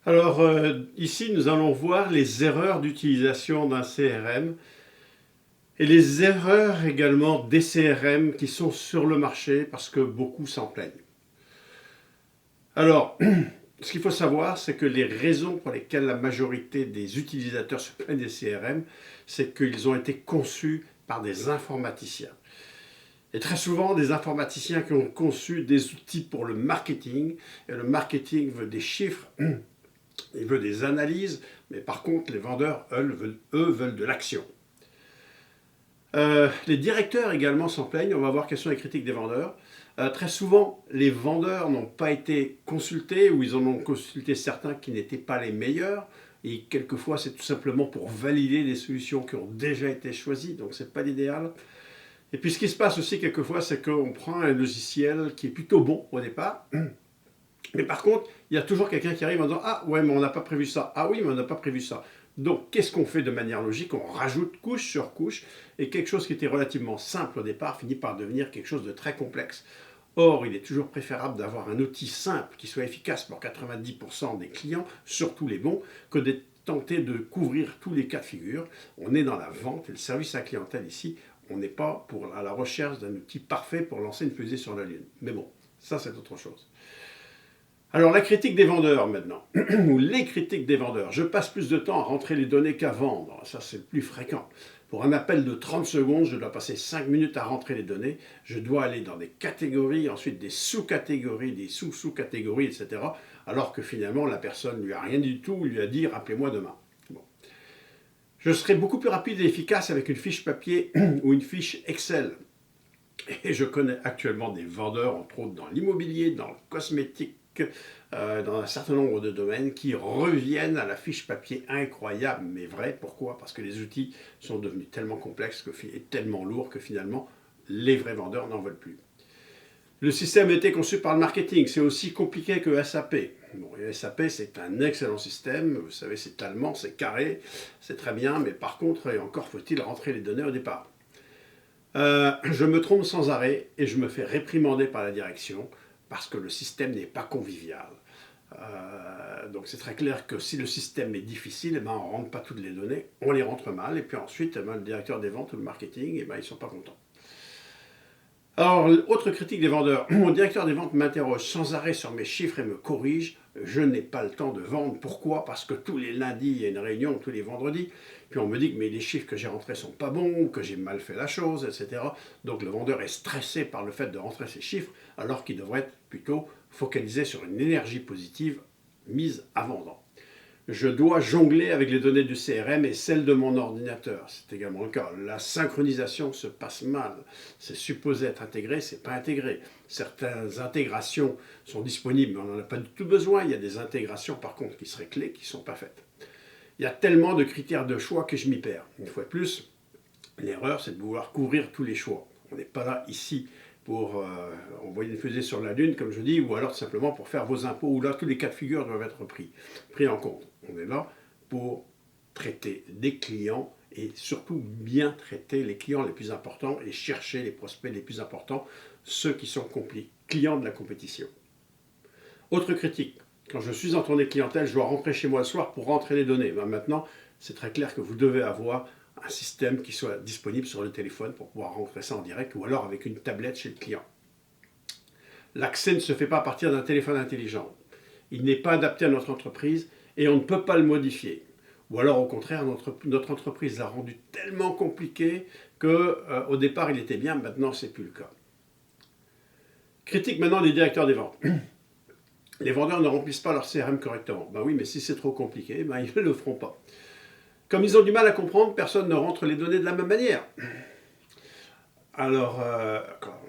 Alors ici, nous allons voir les erreurs d'utilisation d'un CRM et les erreurs également des CRM qui sont sur le marché parce que beaucoup s'en plaignent. Alors, ce qu'il faut savoir, c'est que les raisons pour lesquelles la majorité des utilisateurs se plaignent des CRM, c'est qu'ils ont été conçus par des informaticiens. Et très souvent, des informaticiens qui ont conçu des outils pour le marketing, et le marketing veut des chiffres, il veut des analyses, mais par contre, les vendeurs, eux, veulent de l'action. Les directeurs également s'en plaignent. On va voir quelles sont les critiques des vendeurs. Très souvent, les vendeurs n'ont pas été consultés ou ils en ont consulté certains qui n'étaient pas les meilleurs. Et quelquefois, c'est tout simplement pour valider des solutions qui ont déjà été choisies. Donc, ce n'est pas l'idéal. Et puis, ce qui se passe aussi quelquefois, c'est qu'on prend un logiciel qui est plutôt bon au départ. Mais par contre, il y a toujours quelqu'un qui arrive en disant « Ah ouais, mais on n'a pas prévu ça. Ah oui, mais on n'a pas prévu ça. » Donc, qu'est-ce qu'on fait de manière logique? On rajoute couche sur couche et quelque chose qui était relativement simple au départ finit par devenir quelque chose de très complexe. Or, il est toujours préférable d'avoir un outil simple qui soit efficace pour 90% des clients, surtout les bons, que de tenter de couvrir tous les cas de figure. On est dans la vente et le service à la clientèle ici. On n'est pas à la recherche d'un outil parfait pour lancer une fusée sur la Lune. Mais bon, ça c'est autre chose. Alors la critique des vendeurs maintenant, ou les critiques des vendeurs. Je passe plus de temps à rentrer les données qu'à vendre, ça c'est le plus fréquent. Pour un appel de 30 secondes, je dois passer 5 minutes à rentrer les données, je dois aller dans des catégories, ensuite des sous-catégories, des sous-sous-catégories, etc. Alors que finalement la personne ne lui a rien du tout, lui a dit rappelez-moi demain. Bon. Je serai beaucoup plus rapide et efficace avec une fiche papier ou une fiche Excel. Et je connais actuellement des vendeurs, entre autres dans l'immobilier, dans le cosmétique, dans un certain nombre de domaines qui reviennent à la fiche papier incroyable, mais vrai. Pourquoi? Parce que les outils sont devenus tellement complexes et tellement lourds que finalement, les vrais vendeurs n'en veulent plus. Le système a été conçu par le marketing, c'est aussi compliqué que SAP. Bon, SAP, c'est un excellent système, vous savez, c'est allemand, c'est carré, c'est très bien, mais par contre, et encore faut-il rentrer les données au départ. Je me trompe sans arrêt et je me fais réprimander par la direction parce que le système n'est pas convivial. Donc c'est très clair que si le système est difficile, on ne rentre pas toutes les données, on les rentre mal, et puis ensuite le directeur des ventes ou le marketing, ils ne sont pas contents. Alors, autre critique des vendeurs, mon directeur des ventes m'interroge sans arrêt sur mes chiffres et me corrige. Je n'ai pas le temps de vendre. Pourquoi? Parce que tous les lundis, il y a une réunion, tous les vendredis. Puis on me dit que mais les chiffres que j'ai rentrés sont pas bons, ou que j'ai mal fait la chose, etc. Donc le vendeur est stressé par le fait de rentrer ses chiffres, alors qu'il devrait être plutôt focalisé sur une énergie positive mise à vendre. Je dois jongler avec les données du CRM et celles de mon ordinateur. C'est également le cas. La synchronisation se passe mal. C'est supposé être intégré, c'est pas intégré. Certaines intégrations sont disponibles, mais on n'en a pas du tout besoin. Il y a des intégrations, par contre, qui seraient clés, qui ne sont pas faites. Il y a tellement de critères de choix que je m'y perds. Une fois de plus, l'erreur, c'est de vouloir couvrir tous les choix. On n'est pas là, ici, pour envoyer une fusée sur la Lune, comme je dis, ou alors simplement pour faire vos impôts, où là, tous les cas de figure doivent être pris en compte. On est là pour traiter des clients et surtout bien traiter les clients les plus importants et chercher les prospects les plus importants, ceux qui sont clients de la compétition. Autre critique, quand je suis en tournée clientèle, je dois rentrer chez moi le soir pour rentrer les données. Maintenant, c'est très clair que vous devez avoir un système qui soit disponible sur le téléphone pour pouvoir rentrer ça en direct ou alors avec une tablette chez le client. L'accès ne se fait pas à partir d'un téléphone intelligent. Il n'est pas adapté à notre entreprise et on ne peut pas le modifier. Ou alors au contraire, notre entreprise l'a rendu tellement compliqué qu'au départ il était bien, maintenant c'est plus le cas. Critique maintenant des directeurs des ventes. Les vendeurs ne remplissent pas leur CRM correctement. Ben oui, mais si c'est trop compliqué, ils ne le feront pas. Comme ils ont du mal à comprendre, personne ne rentre les données de la même manière. Alors, quand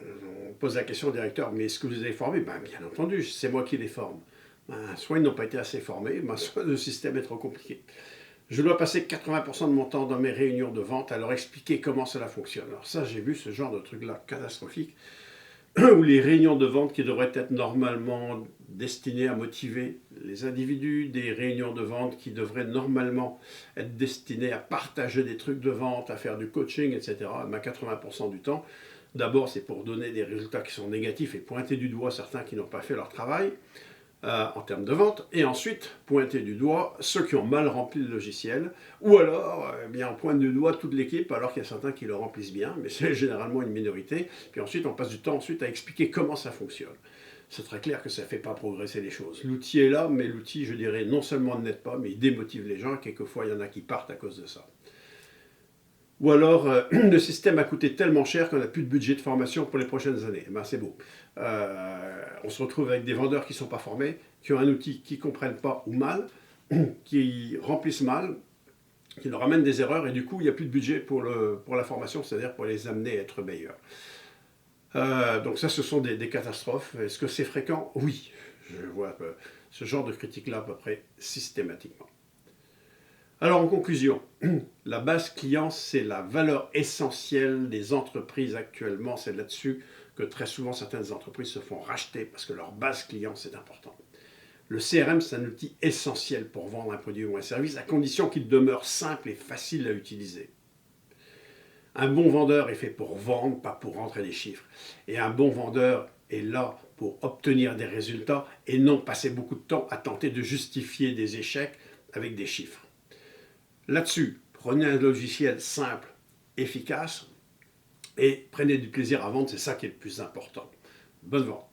on pose la question au directeur, mais est-ce que vous les avez formés? Ben, bien entendu, c'est moi qui les forme. Ben, soit ils n'ont pas été assez formés, ben, soit le système est trop compliqué. Je dois passer 80% de mon temps dans mes réunions de vente à leur expliquer comment cela fonctionne. Alors ça, j'ai vu ce genre de truc-là catastrophique, où les réunions de vente qui devraient être normalement destinées à motiver les individus, des réunions de vente qui devraient normalement être destinées à partager des trucs de vente, à faire du coaching, etc. Ben 80% du temps, d'abord c'est pour donner des résultats qui sont négatifs et pointer du doigt certains qui n'ont pas fait leur travail. en termes de vente, et ensuite pointer du doigt ceux qui ont mal rempli le logiciel, ou alors eh bien, on pointe du doigt toute l'équipe alors qu'il y a certains qui le remplissent bien, mais c'est généralement une minorité, puis ensuite on passe du temps ensuite à expliquer comment ça fonctionne. C'est très clair que ça ne fait pas progresser les choses. L'outil est là, mais l'outil, je dirais, non seulement ne n'aide pas, mais il démotive les gens, quelquefois il y en a qui partent à cause de ça. Ou alors, le système a coûté tellement cher qu'on n'a plus de budget de formation pour les prochaines années. Ben, c'est beau. On se retrouve avec des vendeurs qui ne sont pas formés, qui ont un outil qu'ils ne comprennent pas ou mal, qui remplissent mal, qui leur amènent des erreurs, et du coup, il n'y a plus de budget pour la formation, c'est-à-dire pour les amener à être meilleurs. Donc ça, ce sont des catastrophes. Est-ce que c'est fréquent? Oui. Je vois ce genre de critique-là à peu près systématiquement. Alors en conclusion, la base client, c'est la valeur essentielle des entreprises actuellement. C'est là-dessus que très souvent certaines entreprises se font racheter parce que leur base client, c'est important. Le CRM, c'est un outil essentiel pour vendre un produit ou un service, à condition qu'il demeure simple et facile à utiliser. Un bon vendeur est fait pour vendre, pas pour rentrer des chiffres. Et un bon vendeur est là pour obtenir des résultats et non passer beaucoup de temps à tenter de justifier des échecs avec des chiffres. Là-dessus, prenez un logiciel simple, efficace, et prenez du plaisir à vendre, c'est ça qui est le plus important. Bonne vente.